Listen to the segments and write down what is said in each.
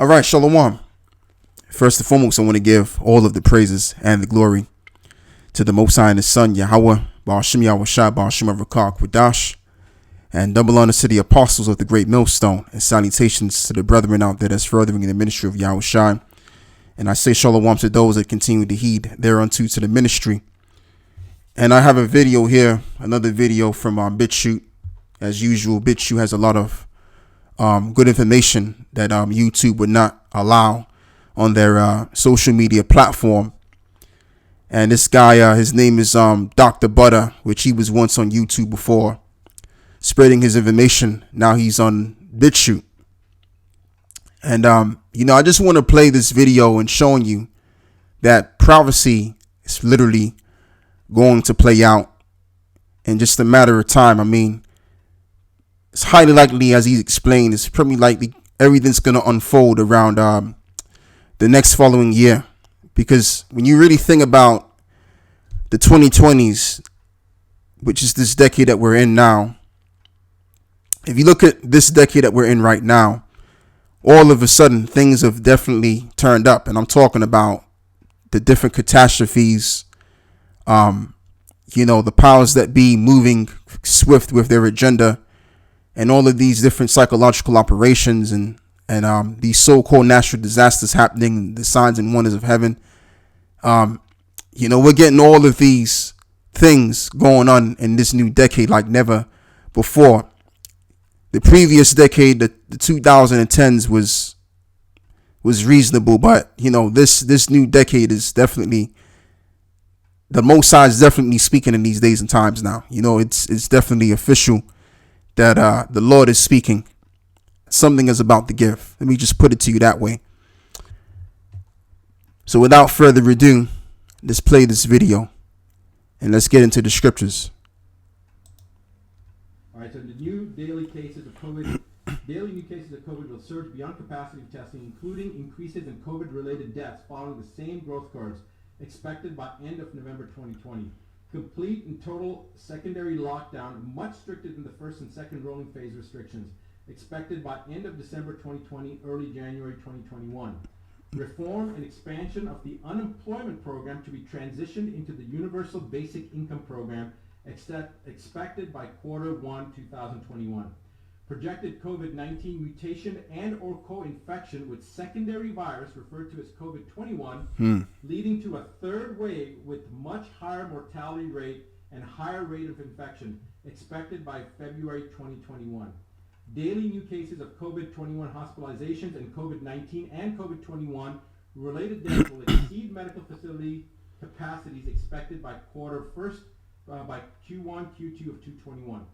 All right, Shalom. First and foremost, I want to give all of the praises and the glory to the Most High and His Son, Yahweh, Ba'ashim Yahweh Shai, Ba'ashim Avrakah, Quadash, and double honor to the apostles of the great millstone, and salutations to the brethren out there that's furthering the ministry of Yahweh Shai. And I say Shalom to those that continue to heed thereunto to the ministry. And I have a video here, another video from BitChute. As usual, BitChute has a lot of good information that YouTube would not allow on their social media platform. And this guy, his name is Dr. Butter, which he was once on YouTube before, spreading his information. Now he's on BitChute. And, I just want to play this video and showing you that prophecy is literally going to play out in just a matter of time. I mean, it's highly likely, as he explained, it's probably likely everything's going to unfold around the next following year. Because when you really think about the 2020s, which is this decade that we're in now, if you look at this decade that we're in right now, all of a sudden things have definitely turned up. And I'm talking about the different catastrophes, the powers that be moving swift with their agenda, and all of these different psychological operations and these so-called natural disasters happening, the signs and wonders of heaven. We're getting all of these things going on in this new decade like never before. The previous decade, the 2010s was reasonable, but this new decade is definitely, the Most High is definitely speaking in these days and times now. It's definitely official that the Lord is speaking. Something is about to give. Let me just put it to you that way. So without further ado, let's play this video and let's get into the scriptures. All right, so the new daily new cases of COVID will surge beyond capacity testing, including increases in COVID-related deaths following the same growth curves expected by end of November 2020. Complete and total secondary lockdown, much stricter than the first and second rolling phase restrictions, expected by end of December 2020, early January 2021. Reform and expansion of the unemployment program to be transitioned into the Universal Basic Income Program, expected by Q1 2021. Projected COVID-19 mutation and or co-infection with secondary virus referred to as COVID-21, leading to a third wave with much higher mortality rate and higher rate of infection, expected by February 2021. Daily new cases of COVID-21 hospitalizations and COVID-19 and COVID-21 related deaths will exceed medical facility capacities expected by by Q1, Q2 of 2021.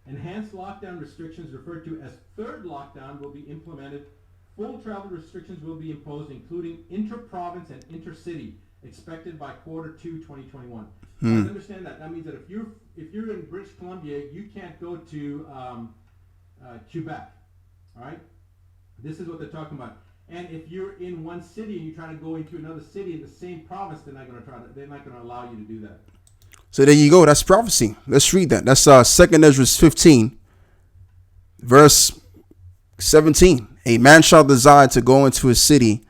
Enhanced lockdown restrictions referred to as third lockdown will be implemented. Full travel restrictions will be imposed, including inter-province and inter-city, expected by Q2 2021. Understand that. That means that if you're in British Columbia, you can't go to Quebec. All right? This is what they're talking about. And if you're in one city and you try to go into another city in the same province, they're not going to allow you to do that. So there you go. That's prophecy. Let's read that. That's 2 Ezra 15, verse 17. A man shall desire to go into a city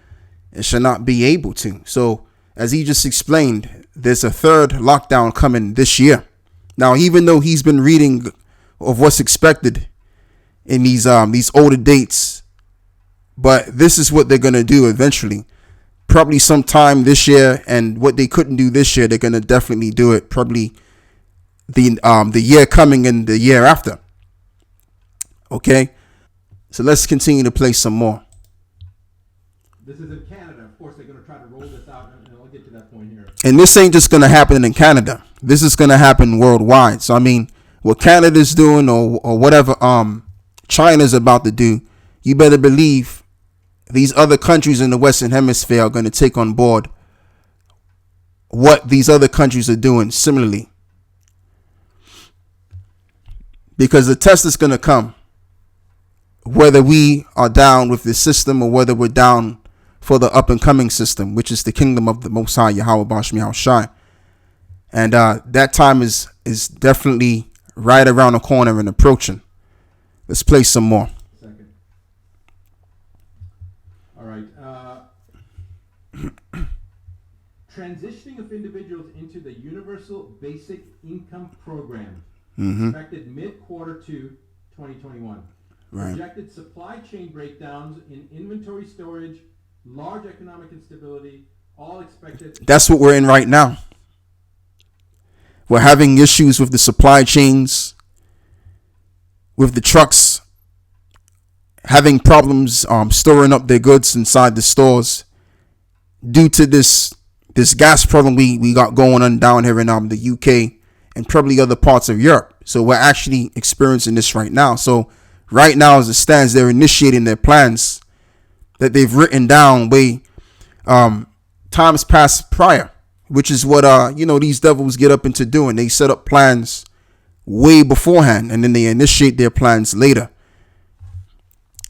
and shall not be able to. So as he just explained, there's a third lockdown coming this year. Now, even though he's been reading of what's expected in these older dates, but this is what they're going to do eventually. Probably sometime this year, and what they couldn't do this year, they're gonna definitely do it probably the year coming and the year after. Okay, so let's continue to play some more. This is in Canada. Of course, they're gonna try to roll this out, and I'll get to that point here. And this ain't just gonna happen in Canada. This is gonna happen worldwide. So I mean, what Canada's doing or whatever China's about to do, you better believe these other countries in the Western Hemisphere are going to take on board what these other countries are doing similarly. Because the test is going to come, whether we are down with this system or whether we're down for the up and coming system, which is the kingdom of the Most High, Yahweh Ba'ashim Yahweh Shai. And that time is definitely right around the corner and approaching. Let's play some more. All right. Transitioning of individuals into the Universal Basic Income Program, expected mid-quarter 2, 2021. Right. Projected supply chain breakdowns in inventory storage, large economic instability, all expected. That's what we're in right now. We're having issues with the supply chains, with the trucks having problems storing up their goods inside the stores due to this gas problem we got going on down here in the UK and probably other parts of Europe. So we're actually experiencing this right now. So right now, as it stands, they're initiating their plans that they've written down way times past prior, which is what these devils get up into doing. They set up plans way beforehand and then they initiate their plans later.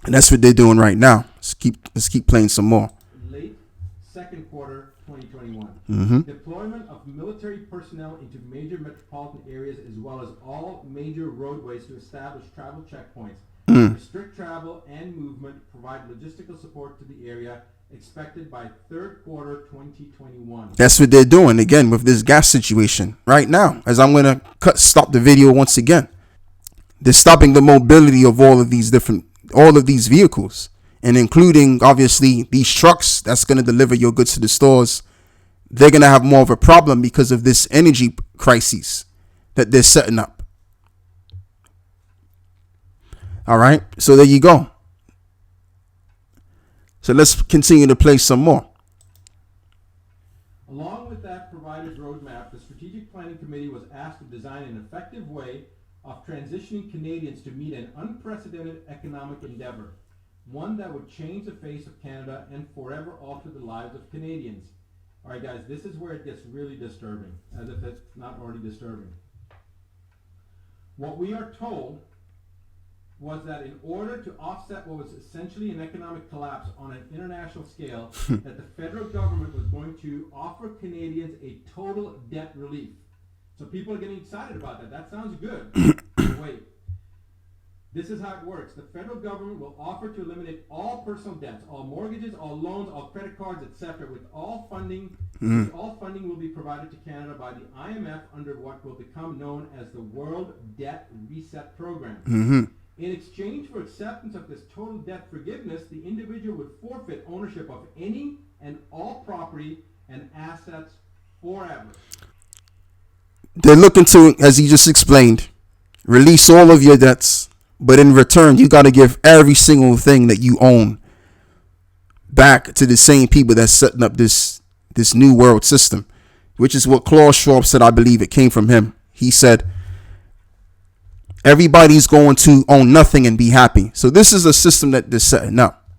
And that's what they're doing right now. Let's keep playing some more. Late second quarter 2021. Deployment of military personnel into major metropolitan areas as well as all major roadways to establish travel checkpoints. Restrict travel and movement, provide logistical support to the area, expected by third quarter 2021. That's what they're doing again with this gas situation right now. As I'm going to stop the video once again. They're stopping the mobility of all of these vehicles, and including obviously these trucks that's going to deliver your goods to the stores. They're going to have more of a problem because of this energy crisis that they're setting up. All right. So there you go. So let's continue to play some more. Along with that provided roadmap, the Strategic Planning Committee was asked to design an effective way of transitioning Canadians to meet an unprecedented economic endeavor, one that would change the face of Canada and forever alter the lives of Canadians. All right, guys, this is where it gets really disturbing, as if it's not already disturbing. What we are told was that in order to offset what was essentially an economic collapse on an international scale, that the federal government was going to offer Canadians a total debt relief. So people are getting excited about that. That sounds good. Wait. This is how it works. The federal government will offer to eliminate all personal debts, all mortgages, all loans, all credit cards, etc. With all funding, all funding will be provided to Canada by the IMF under what will become known as the World Debt Reset Program. In exchange for acceptance of this total debt forgiveness, the individual would forfeit ownership of any and all property and assets forever. They're looking to, as he just explained, release all of your debts, but in return, you got to give every single thing that you own back to the same people that's setting up this new world system, which is what Klaus Schwab said. I believe it came from him. He said, everybody's going to own nothing and be happy. So this is a system that they're setting up.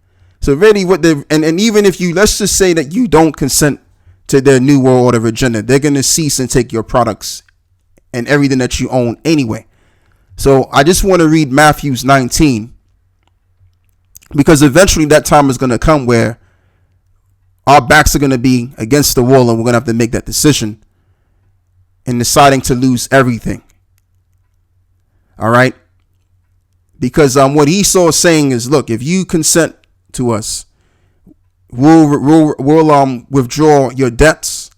So really what they and even if you, let's just say that you don't consent to their new world order agenda, they're going to cease and take your products and everything that you own anyway. So I just want to read Matthew 19, because eventually that time is going to come where our backs are going to be against the wall and we're going to have to make that decision in deciding to lose everything. All right. Because what Esau is saying is, look, if you consent to us, we'll withdraw your debts,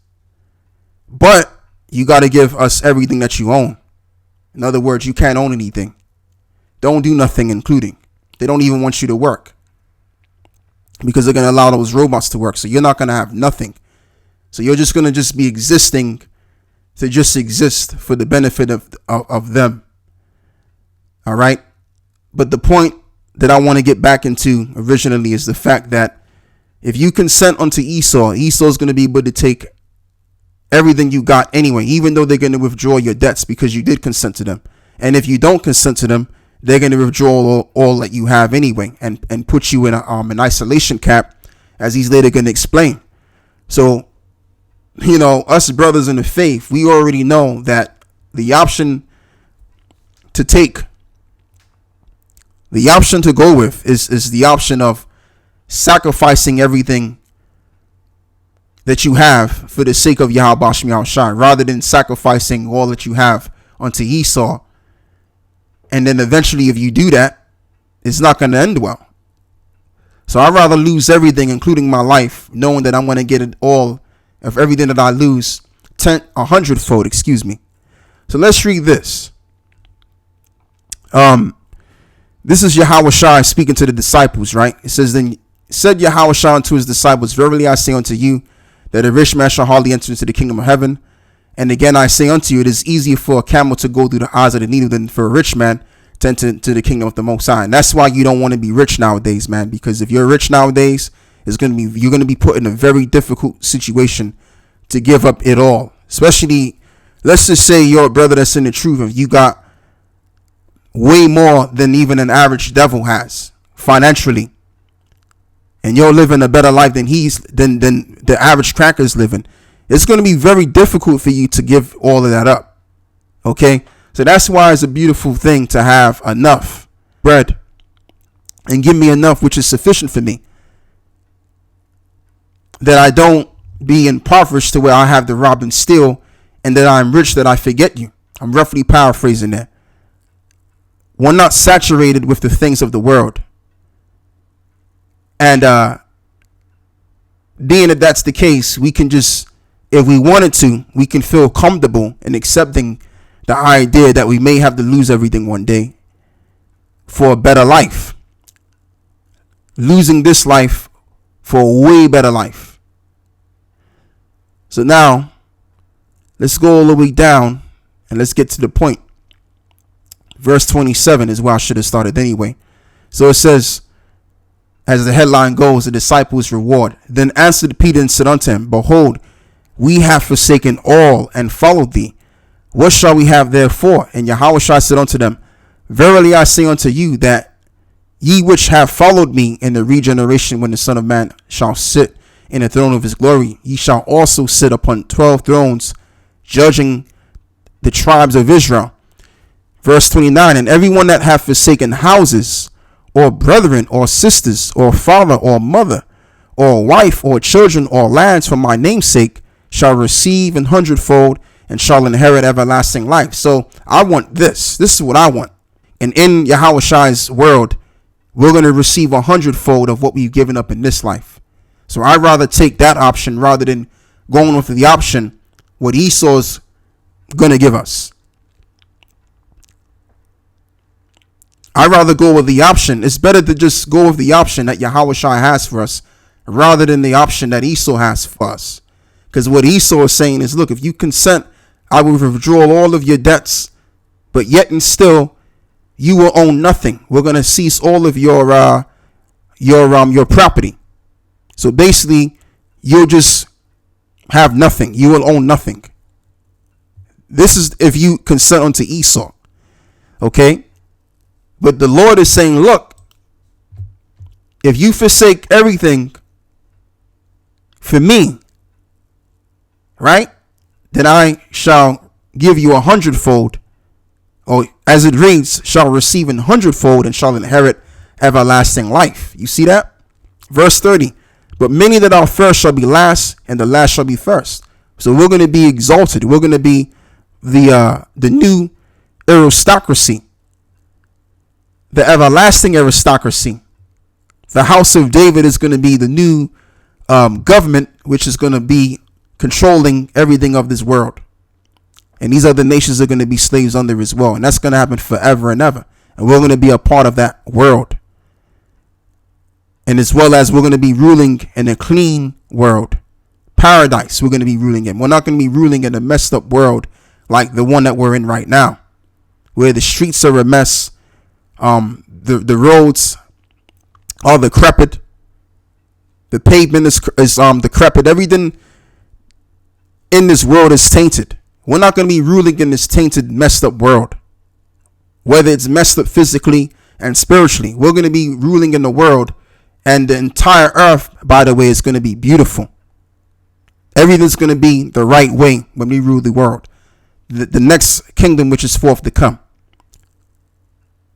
but you got to give us everything that you own. In other words, you can't own anything. Don't do nothing, including. They don't even want you to work because they're going to allow those robots to work. So you're not going to have nothing. So you're just going to just be existing to just exist for the benefit of them. All right. But the point that I want to get back into originally is the fact that if you consent unto Esau, Esau's going to be able to take everything you got anyway, even though they're going to withdraw your debts because you did consent to them. And if you don't consent to them, they're going to withdraw all that you have anyway and put you in an isolation camp, as he's later going to explain. So, us brothers in the faith, we already know that the option to go with is the option of sacrificing everything that you have for the sake of Yahweh Bashem Yahushua, rather than sacrificing all that you have unto Esau. And then eventually, if you do that, it's not going to end well. So I'd rather lose everything, including my life, knowing that I'm going to get it all of everything that I lose, 100-fold, excuse me. So let's read this. This is Yahushua speaking to the disciples, right? It says, then said Yahushua unto his disciples, verily I say unto you, that a rich man shall hardly enter into the kingdom of heaven. And again, I say unto you, it is easier for a camel to go through the eyes of the needle than for a rich man to enter into the kingdom of the Most High. And that's why you don't want to be rich nowadays, man. Because if you're rich nowadays, you're going to be put in a very difficult situation to give up it all. Especially, let's just say you're a brother that's in the truth, and you got way more than even an average devil has financially, and you're living a better life than than the average cracker's living. It's going to be very difficult for you to give all of that up. Okay, so that's why it's a beautiful thing to have enough bread and give me enough which is sufficient for me, that I don't be impoverished to where I have to rob and steal, and that I'm rich that I forget you. I'm roughly paraphrasing that. We're not saturated with the things of the world. And being that that's the case, we can just, if we wanted to, we can feel comfortable in accepting the idea that we may have to lose everything one day for a better life. Losing this life for a way better life. So now, let's go all the way down and let's get to the point. Verse 27 is where I should have started anyway. So it says, as the headline goes, the disciples' reward. Then answered Peter and said unto him, behold, we have forsaken all and followed thee. What shall we have therefore? And Yahushua said unto them, verily I say unto you, that ye which have followed me in the regeneration, when the Son of Man shall sit in the throne of his glory, ye shall also sit upon 12 thrones, judging the tribes of Israel. Verse 29, and everyone that hath forsaken houses, or brethren, or sisters, or father, or mother, or wife, or children, or lands for my name's sake, shall receive 100-fold, and shall inherit everlasting life. So I want this. This is what I want. And in Yahushua's world, we're going to receive 100-fold of what we've given up in this life. So I'd rather take that option rather than going with the option what Esau's going to give us. I'd rather go with the option. It's better to just go with the option that Yahushua has for us rather than the option that Esau has for us. Because what Esau is saying is, look, if you consent, I will withdraw all of your debts, but yet and still, you will own nothing. We're going to cease all of your property. So basically, you'll just have nothing. You will own nothing. This is if you consent unto Esau. Okay? But the Lord is saying, look, if you forsake everything for me, right, then I shall give you 100-fold, or as it reads, shall receive 100-fold and shall inherit everlasting life. You see that? Verse 30, but many that are first shall be last, and the last shall be first. So we're going to be exalted. We're going to be the new aristocracy. The everlasting aristocracy. The house of David is going to be the new government, which is going to be controlling everything of this world. And these other nations are going to be slaves under as well. And that's going to happen forever and ever. And we're going to be a part of that world. And as well as we're going to be ruling in a clean world. Paradise we're going to be ruling in. We're not going to be ruling in a messed up world like the one that we're in right now, where the streets are a mess. The roads are decrepit. The pavement is decrepit. Everything in this world is tainted. We're not going to be ruling in this tainted, messed up world. Whether it's messed up physically and spiritually, we're going to be ruling in the world, and the entire earth, by the way, is going to be beautiful. Everything's going to be the right way when we rule the world. The next kingdom which is forth to come.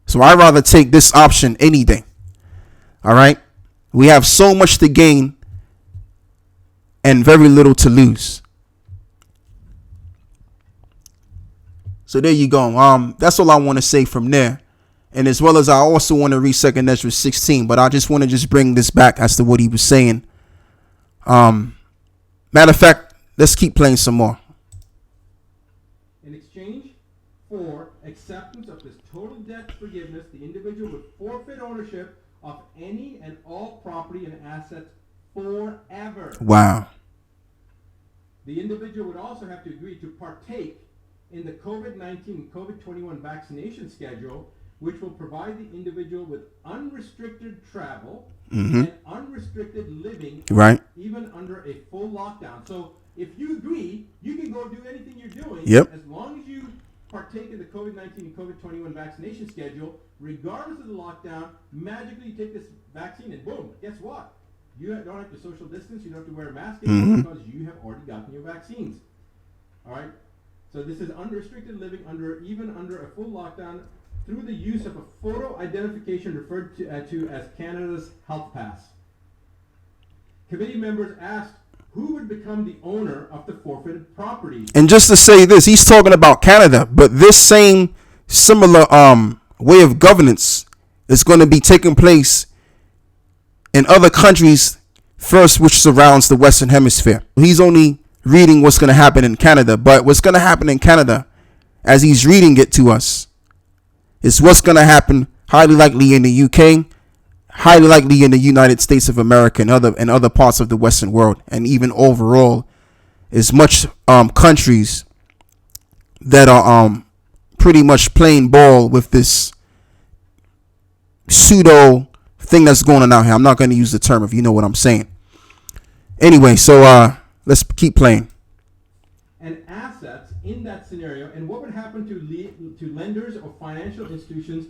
So I'd rather take this option any day. All right. We have so much to gain and very little to lose. So there you go. That's all I want to say from there. And as well as I also want to read 2nd Ezra 16, but I just want to just bring this back as to what he was saying. Matter of fact, let's keep playing some more. In exchange for acceptance of this total debt forgiveness, the individual would forfeit ownership of any and all property and assets forever. Wow. The individual would also have to agree to partake in the COVID-19 and COVID-21 vaccination schedule, which will provide the individual with unrestricted travel and unrestricted living, right, even under a full lockdown. So if you agree, you can go do anything you're doing, yep, as long as you partake in the COVID-19 and COVID-21 vaccination schedule, regardless of the lockdown. Magically, you take this vaccine and boom, guess what? You don't have to social distance, you don't have to wear a mask anymore because you have already gotten your vaccines. All right? So this is unrestricted living even under a full lockdown through the use of a photo identification referred to as Canada's Health Pass. Committee members asked who would become the owner of the forfeited property. And just to say this, he's talking about Canada, but this same similar way of governance is going to be taking place in other countries first, which surrounds the Western Hemisphere. He's only reading what's going to happen in Canada, but what's going to happen in Canada, as he's reading it to us, is what's going to happen highly likely in the UK, highly likely in the United States of America and other parts of the Western world, and even overall, is much countries that are pretty much playing ball with this pseudo thing that's going on out here. I'm not going to use the term if you know what I'm saying. Anyway, so let's keep playing. And assets in that scenario, and what would happen to lenders or financial institutions?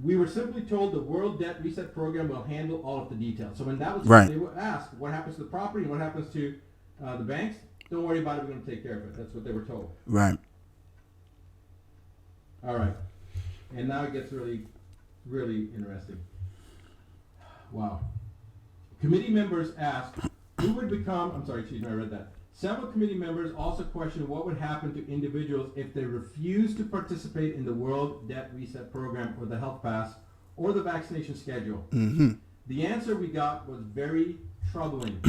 We were simply told the World Debt Reset Program will handle all of the details. So when that was right, they were asked what happens to the property and what happens to the banks, don't worry about it, we're going to take care of it. That's what they were told. Right. All right. And now it gets really, really interesting. Wow. Committee members asked who would become, I read that. Several committee members also questioned what would happen to individuals if they refused to participate in the World Debt Reset Program or the Health Pass or the vaccination schedule. The answer we got was very troubling.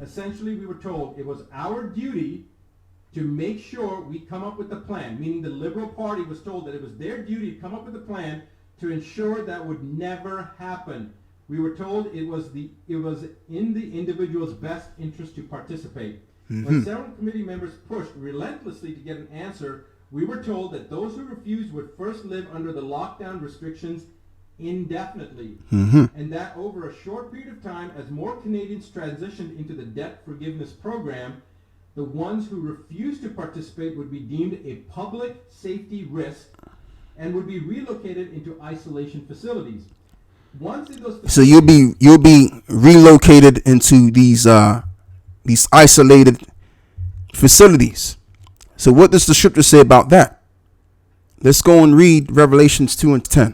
Essentially, we were told it was our duty to make sure we come up with a plan, meaning the Liberal Party was told that it was their duty to come up with a plan to ensure that would never happen. We were told it was in the individual's best interest to participate. When several committee members pushed relentlessly to get an answer, we were told that those who refused would first live under the lockdown restrictions indefinitely, and that over a short period of time, as more Canadians transitioned into the debt forgiveness program, the ones who refused to participate would be deemed a public safety risk and would be relocated into isolation facilities. So you'll be relocated into these isolated facilities. So what does the scripture say about that? Let's go and read Revelations 2 and 10.